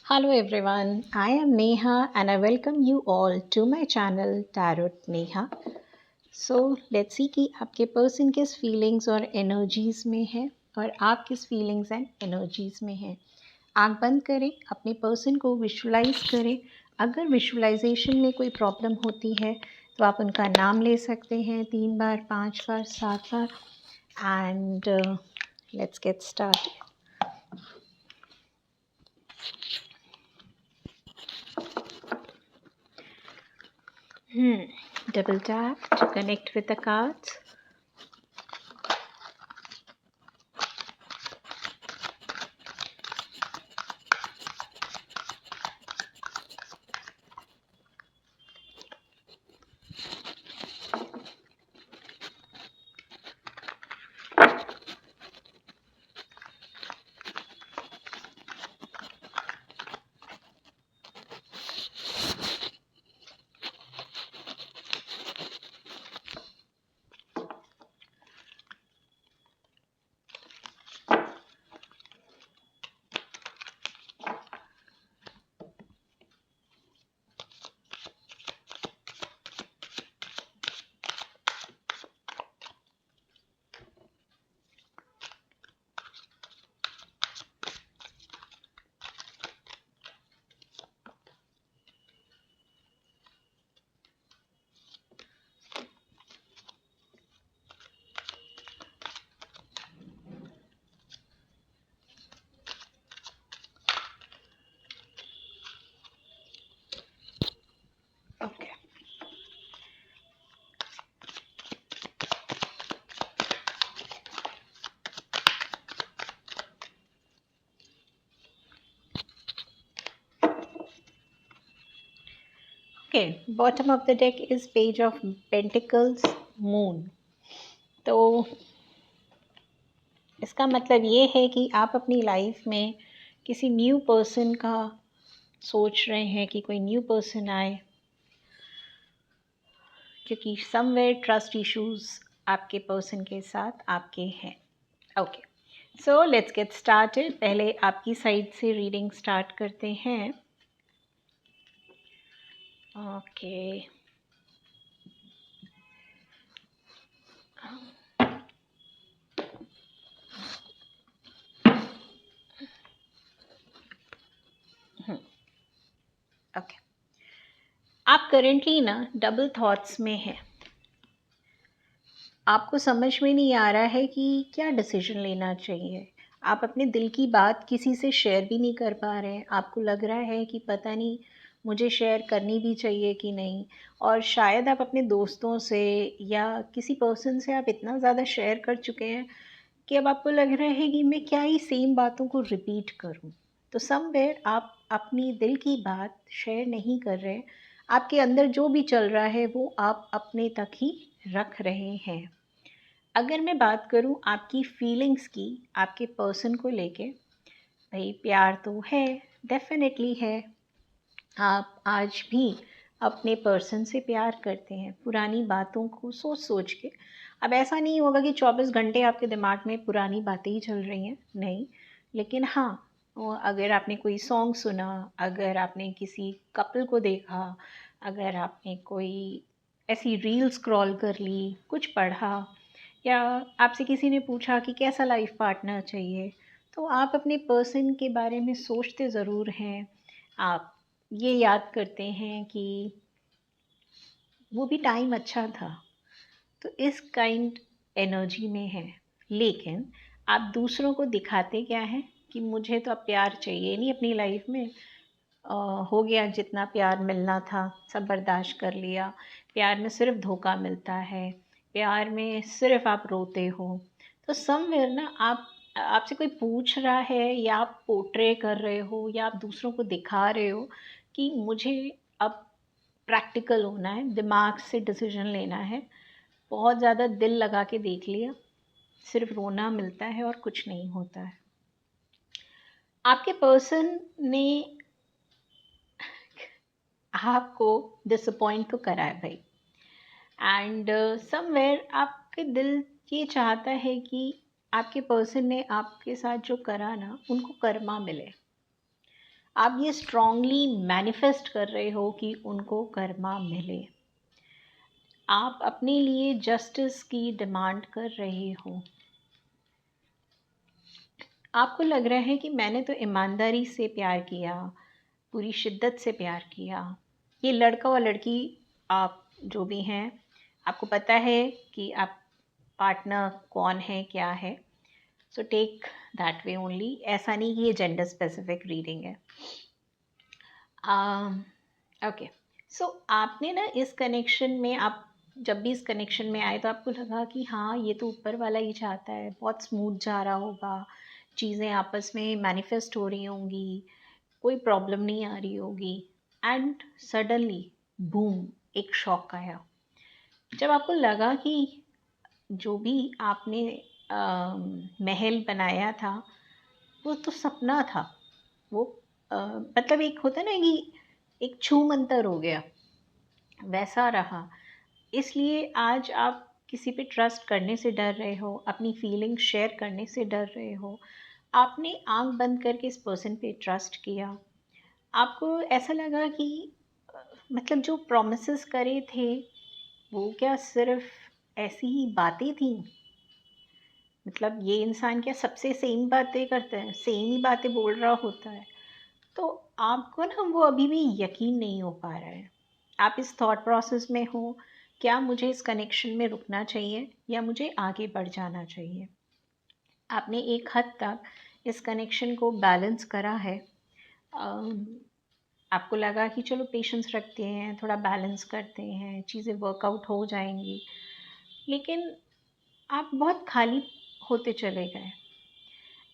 Hello everyone, I am Neha and I welcome you all to my channel Tarot Neha. So let's see कि आपके person किस feelings और energies में है और आप किस फीलिंग्स एंड एनर्जीज में हैं। आंख बंद करें, अपने पर्सन को विजुलाइज करें। अगर विजुलाइजेशन में कोई प्रॉब्लम होती है तो आप उनका नाम ले सकते हैं 3 बार, 5 बार, 7 बार and let's get start. Double tap to connect with the cards. Okay. Okay, bottom of the deck is Page of Pentacles, Moon. तो इसका मतलब ये है कि आप अपनी लाइफ में किसी न्यू पर्सन का सोच रहे हैं कि कोई न्यू पर्सन आए, क्योंकि समवेयर ट्रस्ट इश्यूज आपके पर्सन के साथ आपके हैं। Okay, so let's get started. पहले आपकी साइड से रीडिंग स्टार्ट करते हैं। ओके, ओके, आप करेंटली ना डबल थॉट्स में हैं। आपको समझ में नहीं आ रहा है कि क्या डिसीजन लेना चाहिए। आप अपने दिल की बात किसी से शेयर भी नहीं कर पा रहे हैं। आपको लग रहा है कि पता नहीं मुझे शेयर करनी भी चाहिए कि नहीं, और शायद आप अपने दोस्तों से या किसी पर्सन से आप इतना ज़्यादा शेयर कर चुके हैं कि अब आपको लग रहा है कि मैं क्या ही सेम बातों को रिपीट करूं। तो समवेयर आप अपनी दिल की बात शेयर नहीं कर रहे। आपके अंदर जो भी चल रहा है वो आप अपने तक ही रख रहे हैं। अगर मैं बात करूं आपकी फीलिंग्स की, आपके पर्सन को लेके, भाई प्यार तो है, डेफिनेटली है। आप आज भी अपने पर्सन से प्यार करते हैं, पुरानी बातों को सोच सोच के। अब ऐसा नहीं होगा कि 24 घंटे आपके दिमाग में पुरानी बातें ही चल रही हैं, नहीं। लेकिन हाँ, अगर आपने कोई सॉन्ग सुना, अगर आपने किसी कपल को देखा, अगर आपने कोई ऐसी रील स्क्रॉल कर ली, कुछ पढ़ा, या आपसे किसी ने पूछा कि कैसा लाइफ पार्टनर चाहिए, तो आप अपने पर्सन के बारे में सोचते ज़रूर हैं। आप ये याद करते हैं कि वो भी टाइम अच्छा था। तो इस काइंड एनर्जी में है। लेकिन आप दूसरों को दिखाते क्या है कि मुझे तो अब प्यार चाहिए नहीं अपनी लाइफ में। हो गया, जितना प्यार मिलना था सब बर्दाश्त कर लिया। प्यार में सिर्फ धोखा मिलता है, प्यार में सिर्फ आप रोते हो। तो समवेयर ना आप, आपसे कोई पूछ रहा है या आप पोर्ट्रे कर रहे हो या आप दूसरों को दिखा रहे हो कि मुझे अब प्रैक्टिकल होना है, दिमाग से डिसीजन लेना है। बहुत ज़्यादा दिल लगा के देख लिया, सिर्फ रोना मिलता है और कुछ नहीं होता है। आपके पर्सन ने आपको डिसअपॉइंट तो करा है भाई, एंड समवेयर आपके दिल ये चाहता है कि आपके पर्सन ने आपके साथ जो करा ना, उनको कर्मा मिले। आप ये स्ट्रॉन्गली मैनिफेस्ट कर रहे हो कि उनको कर्मा मिले। आप अपने लिए जस्टिस की डिमांड कर रहे हो। आपको लग रहा है कि मैंने तो ईमानदारी से प्यार किया, पूरी शिद्दत से प्यार किया। ये लड़का और लड़की आप जो भी हैं, आपको पता है कि आप पार्टनर कौन है, क्या है। So take that way only. ऐसा नहीं कि ये जेंडर स्पेसिफिक रीडिंग है। ओके, सो आपने ना इस कनेक्शन में, आप जब भी इस कनेक्शन में आए तो आपको लगा कि हाँ, ये तो ऊपर वाला ही चाहता है, बहुत स्मूथ जा रहा होगा, चीज़ें आपस में मैनिफेस्ट हो रही होंगी, कोई प्रॉब्लम नहीं आ रही होगी। एंड सडनली बूम, एक शॉक आया जब आपको लगा कि जो भी आपने महल बनाया था वो तो सपना था। वो मतलब एक होता ना कि एक छू मंतर हो गया, वैसा रहा। इसलिए आज आप किसी पे ट्रस्ट करने से डर रहे हो, अपनी फीलिंग शेयर करने से डर रहे हो। आपने आंख बंद करके इस पर्सन पे ट्रस्ट किया। आपको ऐसा लगा कि मतलब जो प्रॉमिसेस करे थे वो क्या सिर्फ ऐसी ही बातें थी। मतलब ये इंसान क्या सबसे सेम बातें करता है, सेम ही बातें बोल रहा होता है। तो आपको ना वो अभी भी यकीन नहीं हो पा रहा है। आप इस थॉट प्रोसेस में हो, क्या मुझे इस कनेक्शन में रुकना चाहिए या मुझे आगे बढ़ जाना चाहिए। आपने एक हद तक इस कनेक्शन को बैलेंस करा है। आपको लगा कि चलो पेशेंस रखते हैं, थोड़ा बैलेंस करते हैं, चीज़ें वर्कआउट हो जाएंगी। लेकिन आप बहुत खाली होते चले गए।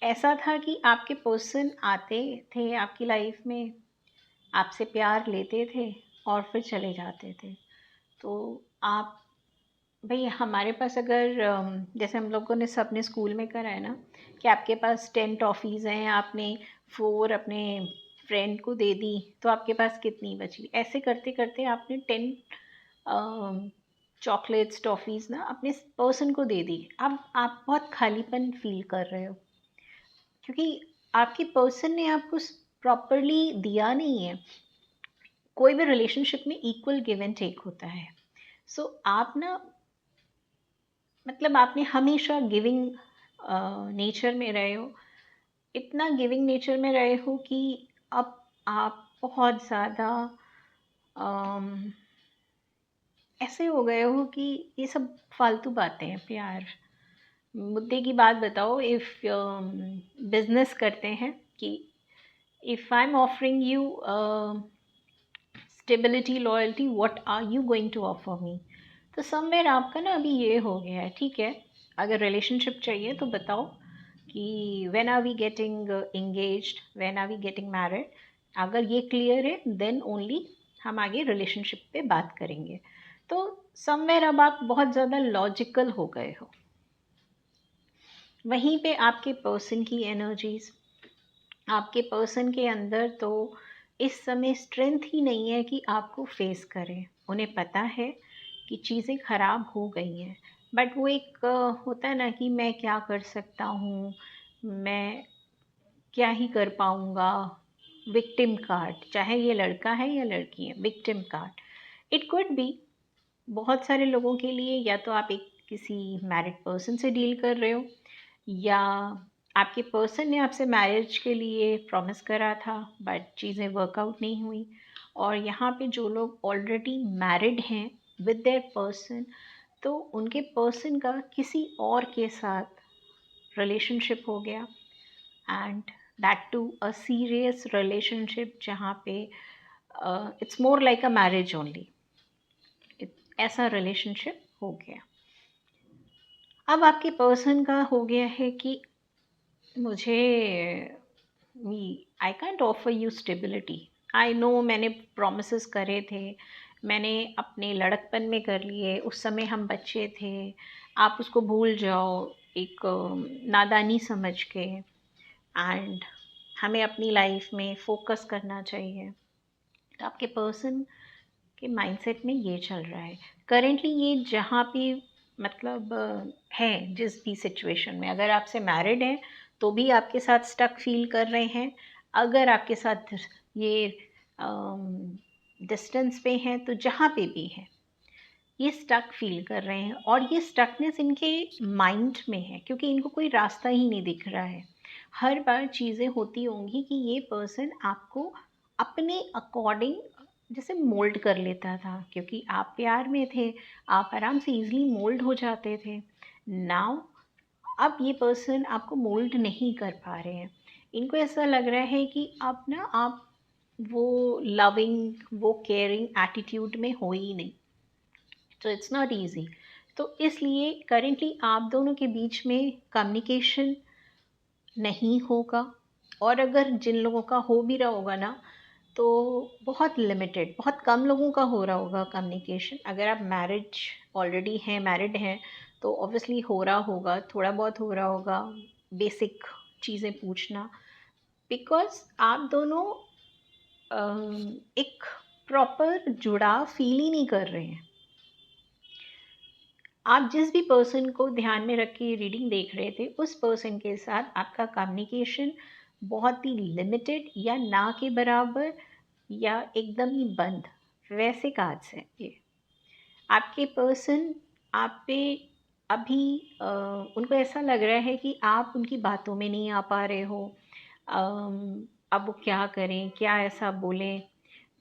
ऐसा था कि आपके पर्सन आते थे आपकी लाइफ में, आपसे प्यार लेते थे और फिर चले जाते थे। तो आप, भाई हमारे पास अगर जैसे हम लोगों ने सबने स्कूल में करा है ना कि आपके पास 10 टॉफ़ीज़ हैं, आपने 4 अपने फ्रेंड को दे दी, तो आपके पास कितनी बची। ऐसे करते करते आपने 10 चॉकलेट्स टॉफ़ीज़ ना अपने पर्सन को दे दी। अब आप बहुत खालीपन फील कर रहे हो क्योंकि आपके पर्सन ने आपको प्रॉपरली दिया नहीं है। कोई भी रिलेशनशिप में इक्वल गिव एंड टेक होता है। सो आप ना, मतलब आपने हमेशा गिविंग नेचर में रहे हो, इतना गिविंग नेचर में रहे हो कि अब आप बहुत ज़्यादा ऐसे हो गए हो कि ये सब फालतू बातें हैं। प्यार मुद्दे की बात बताओ। इफ़ बिजनेस करते हैं कि if I am offering you stability, loyalty, what are you going to offer me. तो समवेयर आपका ना अभी ये हो गया है, ठीक है, अगर रिलेशनशिप चाहिए तो बताओ कि when are we getting engaged, when are we getting married. अगर ये क्लियर है देन ओनली हम आगे रिलेशनशिप पे बात करेंगे। तो समवेयर अब आप बहुत ज़्यादा लॉजिकल हो गए हो। वहीं पे आपके पर्सन की एनर्जीज, आपके पर्सन के अंदर तो इस समय स्ट्रेंथ ही नहीं है कि आपको फेस करें। उन्हें पता है कि चीज़ें ख़राब हो गई हैं, बट वो एक होता है ना कि मैं क्या कर सकता हूँ, मैं क्या ही कर पाऊँगा। विक्टिम कार्ड, चाहे ये लड़का है या लड़की है, victim card it could be. बहुत सारे लोगों के लिए या तो आप एक किसी मैरिड पर्सन से डील कर रहे हो, या आपके पर्सन ने आपसे मैरिज के लिए प्रॉमिस करा था बट चीज़ें वर्कआउट नहीं हुई। और यहाँ पे जो लोग ऑलरेडी मैरिड हैं विद देयर पर्सन, तो उनके पर्सन का किसी और के साथ रिलेशनशिप हो गया, and that too a serious relationship जहाँ पे it's more like a marriage only. ऐसा रिलेशनशिप हो गया। अब आपके पर्सन का हो गया है कि मुझे, I can't offer you stability. I know मैंने प्रोमिस करे थे, मैंने अपने लड़कपन में कर लिए, उस समय हम बच्चे थे, आप उसको भूल जाओ एक नादानी समझ के, एंड हमें अपनी लाइफ में फोकस करना चाहिए। तो आपके पर्सन के माइंडसेट में ये चल रहा है करेंटली। ये जहाँ भी मतलब है, जिस भी सिचुएशन में, अगर आपसे मैरिड हैं तो भी आपके साथ स्टक फील कर रहे हैं, अगर आपके साथ ये डिस्टेंस पे हैं तो जहाँ पे भी हैं ये स्टक फील कर रहे हैं, और ये स्टकनेस इनके माइंड में है क्योंकि इनको कोई रास्ता ही नहीं दिख रहा है। हर बार चीज़ें होती होंगी कि ये पर्सन आपको अपने अकॉर्डिंग जैसे मोल्ड कर लेता था, क्योंकि आप प्यार में थे, आप आराम से इजीली मोल्ड हो जाते थे। नाउ अब ये पर्सन आपको मोल्ड नहीं कर पा रहे हैं। इनको ऐसा लग रहा है कि अब ना आप वो लविंग, वो केयरिंग एटीट्यूड में हो ही नहीं, तो इट्स नॉट ईजी। तो इसलिए करेंटली आप दोनों के बीच में कम्युनिकेशन नहीं होगा, और अगर जिन लोगों का हो भी रहा होगा ना तो बहुत लिमिटेड, बहुत कम लोगों का हो रहा होगा कम्युनिकेशन। अगर आप ऑलरेडी हैं, मैरिड हैं, तो ऑब्वियसली हो रहा होगा, थोड़ा बहुत हो रहा होगा, बेसिक चीज़ें पूछना, बिकॉज आप दोनों एक प्रॉपर जुड़ाव फील ही नहीं कर रहे हैं। आप जिस भी पर्सन को ध्यान में रख के रीडिंग देख रहे थे उस पर्सन के साथ आपका कम्युनिकेशन बहुत ही लिमिटेड या ना के बराबर या एकदम ही बंद, वैसे कार्ड्स हैं ये। आपके पर्सन आप पे अभी उनको ऐसा लग रहा है कि आप उनकी बातों में नहीं आ पा रहे हो। अब वो क्या करें, क्या ऐसा बोलें।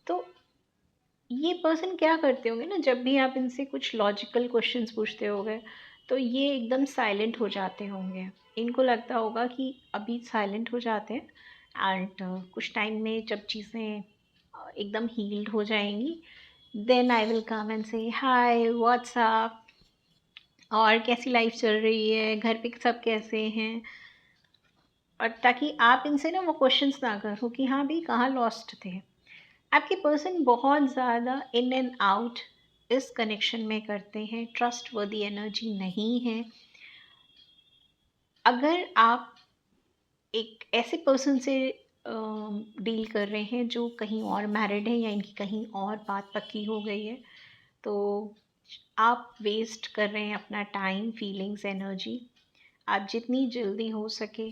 तो ये पर्सन क्या करते होंगे ना, जब भी आप इनसे कुछ लॉजिकल क्वेश्चंस पूछते होंगे तो ये एकदम साइलेंट हो जाते होंगे। इनको लगता होगा कि अभी साइलेंट हो जाते हैं एंड कुछ टाइम में जब चीज़ें एकदम हील्ड हो जाएंगी, then I will come and say hi WhatsApp, और कैसी लाइफ चल रही है, घर पे सब कैसे हैं। और ताकि आप इनसे ना वो क्वेश्चंस ना करो कि हाँ भाई कहाँ लॉस्ट थे। आपके पर्सन बहुत ज़्यादा इन एंड आउट इस कनेक्शन में करते हैं, ट्रस्ट वर्दी एनर्जी नहीं है। अगर आप एक ऐसे पर्सन से डील कर रहे हैं जो कहीं और मैरिड है या इनकी कहीं और बात पक्की हो गई है, तो आप वेस्ट कर रहे हैं अपना टाइम, फीलिंग्स, एनर्जी। आप जितनी जल्दी हो सके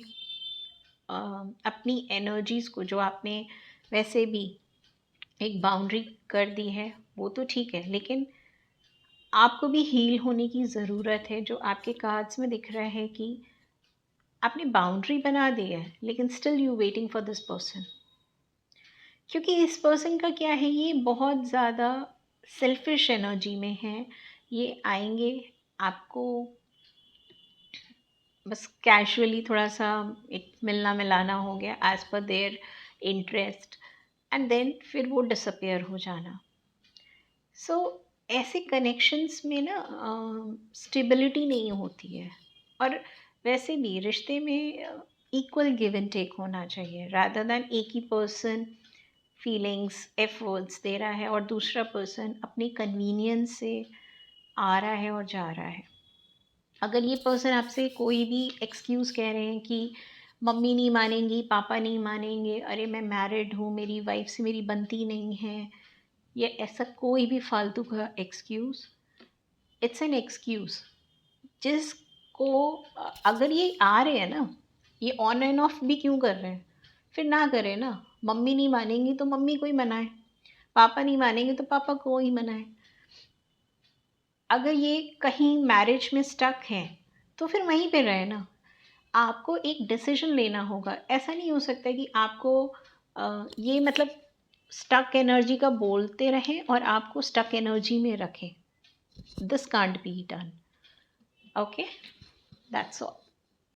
अपनी एनर्जीज़ को, जो आपने वैसे भी एक बाउंड्री कर दी है वो तो ठीक है, लेकिन आपको भी हील होने की ज़रूरत है। जो आपके कार्ड्स में दिख रहा है कि आपने बाउंड्री बना दी है लेकिन still you waiting for this person, क्योंकि इस पर्सन का क्या है, ये बहुत ज़्यादा सेल्फिश एनर्जी में है। ये आएंगे आपको बस कैजुअली, थोड़ा सा एक मिलना मिलाना हो गया as per their interest, and then फिर वो डिसअपेयर हो जाना। सो ऐसे कनेक्शंस में ना स्टेबिलिटी नहीं होती है। और वैसे भी रिश्ते में इक्वल गिव एंड टेक होना चाहिए, रादर दैन एक ही पर्सन फीलिंग्स एफर्ट्स दे रहा है और दूसरा पर्सन अपनी कन्वीनियंस से आ रहा है और जा रहा है। अगर ये पर्सन आपसे कोई भी एक्सक्यूज़ कह रहे हैं कि मम्मी नहीं मानेंगी, पापा नहीं मानेंगे, अरे मैं मैरिड हूँ, मेरी वाइफ से मेरी बनती नहीं है, या ऐसा कोई भी फालतू का एक्सक्यूज़, इट्स एन एक्सक्यूज़। जिसको अगर ये आ रहे हैं ना, ये ऑन एंड ऑफ भी क्यों कर रहे हैं, फिर ना करें ना। मम्मी नहीं मानेंगी तो मम्मी को ही मनाए, पापा नहीं मानेंगे तो पापा को ही मनाए। अगर ये कहीं मैरिज में स्टक हैं तो फिर वहीं पे रहे ना। आपको एक डिसीजन लेना होगा। ऐसा नहीं हो सकता कि आपको ये मतलब स्टक एनर्जी का बोलते रहें और आपको स्टक एनर्जी में रखें। This can't be done. Okay, that's all.